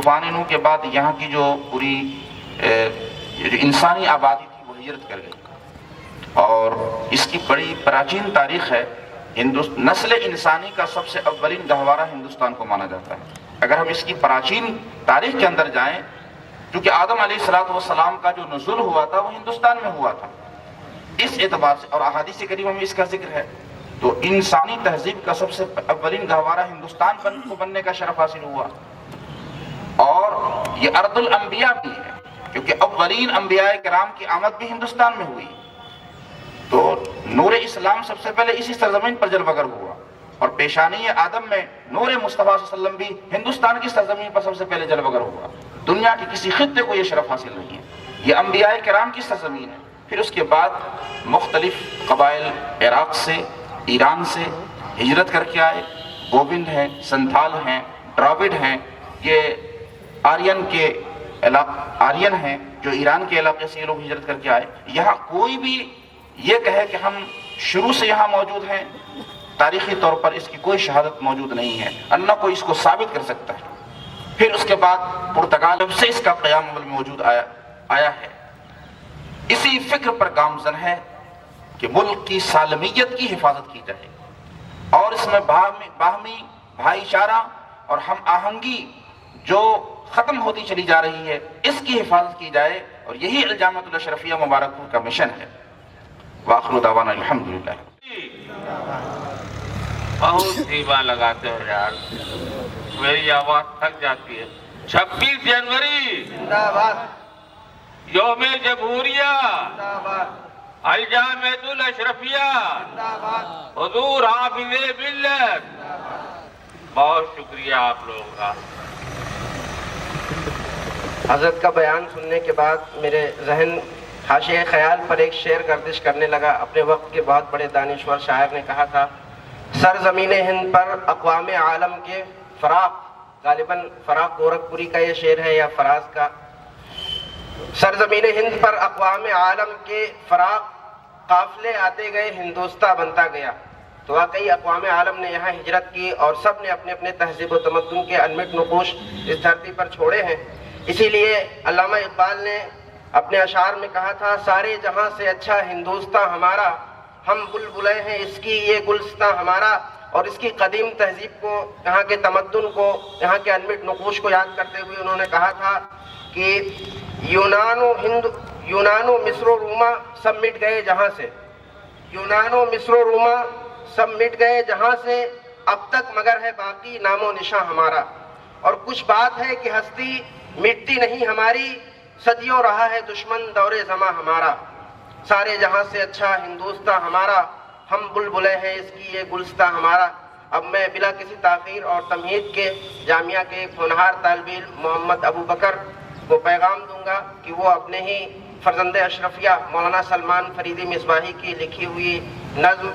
طوفان نوح کے بعد یہاں کی جو پوری جو انسانی آبادی تھی وہ ہجرت کر گئی، اور اس کی بڑی پراچین تاریخ ہے۔ نسل انسانی کا سب سے اولین گہوارہ ہندوستان کو مانا جاتا ہے۔ اگر ہم اس کی پراچین تاریخ کے اندر جائیں، کیونکہ آدم علیہ السلام کا جو نزول ہوا تھا وہ ہندوستان میں ہوا تھا، اس اعتبار سے، اور احادیث کریمہ میں اس کا ذکر ہے، تو انسانی تہذیب کا سب سے اولین گہوارہ ہندوستان کو بننے کا شرف حاصل ہوا۔ اور یہ ارض الانبیاء بھی ہے، کیونکہ اولین انبیاء کرام کی آمد بھی ہندوستان میں ہوئی، تو نور اسلام سب سے پہلے اسی سرزمین پر جلوہ گر ہوا، اور پیشانی آدم میں نور مصطفیٰ صلی اللہ علیہ وسلم بھی ہندوستان کی سرزمین پر سب سے پہلے جلوہ گر ہوا۔ دنیا کے کسی خطے کو یہ شرف حاصل نہیں ہے، یہ انبیاء کرام کی سرزمین ہے۔ پھر اس کے بعد مختلف قبائل عراق سے، ایران سے ہجرت کر کے آئے، گوبند ہیں، سنتھال ہیں، ڈراوڈ ہیں، یہ آرین ہیں جو ایران کے علاقے سے یہ لوگ ہجرت کر کے آئے۔ یہاں کوئی بھی یہ کہے کہ ہم شروع سے یہاں موجود ہیں، تاریخی طور پر اس کی کوئی شہادت موجود نہیں ہے، نہ کوئی اس کو ثابت کر سکتا ہے۔ پھر اس کے بعد پرتگال جب سے اس کا قیام عمل میں موجود آیا ہے، اسی فکر پر گامزن ہے کہ ملک کی سالمیت کی حفاظت کی جائے، اور اس میں باہمی بھائی چارہ اور ہم آہنگی جو ختم ہوتی چلی جا رہی ہے اس کی حفاظت کی جائے، اور یہی الجامعۃ الاشرفیہ مبارک پور کا مشن ہے۔ وآخر دعوانا الحمدللہ۔ بہت دھیما لگاتے ہو یار، میری آواز تھک جاتی ہے۔ 26 جنوری زندہ باد، یوم جمہوریہ، زندہ باد، الجامعۃ الاشرفیہ، زندہ باد، حضور حافظ ملت۔ بہت شکریہ آپ لوگوں کا۔ حضرت کا بیان سننے کے بعد میرے ذہن حاشیہ خیال پر ایک شعر گردش کرنے لگا۔ اپنے وقت کے بہت بڑے دانشور شاعر نے کہا تھا، سرزمین ہند پر اقوام عالم کے فراق، غالباً فراق گورکھپوری کا یہ شعر ہے یا فراز کا۔ سرزمین ہند پر اقوام عالم کے فراق، قافلے آتے گئے ہندوستاں بنتا گیا۔ تو واقعی اقوام عالم نے یہاں ہجرت کی، اور سب نے اپنے اپنے تہذیب و تمدن کے انمٹ نقوش اس دھرتی پر چھوڑے ہیں۔ اسی لیے علامہ اقبال نے اپنے اشعار میں کہا تھا، سارے جہاں سے اچھا ہندوستاں ہمارا، ہم بلبلے ہیں اس کی یہ گلستاں ہمارا۔ اور اس کی قدیم تہذیب کو، یہاں کے تمدن کو، یہاں کے انمٹ نقوش کو یاد کرتے ہوئے انہوں نے کہا تھا کہ یونان و مصر و روما سب مٹ گئے جہاں سے، یونان و مصر و روما سب مٹ گئے جہاں سے، اب تک مگر ہے باقی نام و نشاں ہمارا۔ اور کچھ بات ہے کہ ہستی مٹتی نہیں ہماری، صدیوں رہا ہے دشمن دور زماں ہمارا۔ سارے جہاں سے اچھا ہندوستاں ہمارا، ہم بلبلے ہیں اس کی یہ گلستاں ہمارا۔ اب میں بلا کسی تاخیر اور تمہید کے جامعہ کے ایک ہونہار طالب علم محمد ابو بکر کو پیغام دوں گا کہ وہ اپنے ہی فرزند اشرفیہ مولانا سلمان فریدی مصباحی کی لکھی ہوئی نظم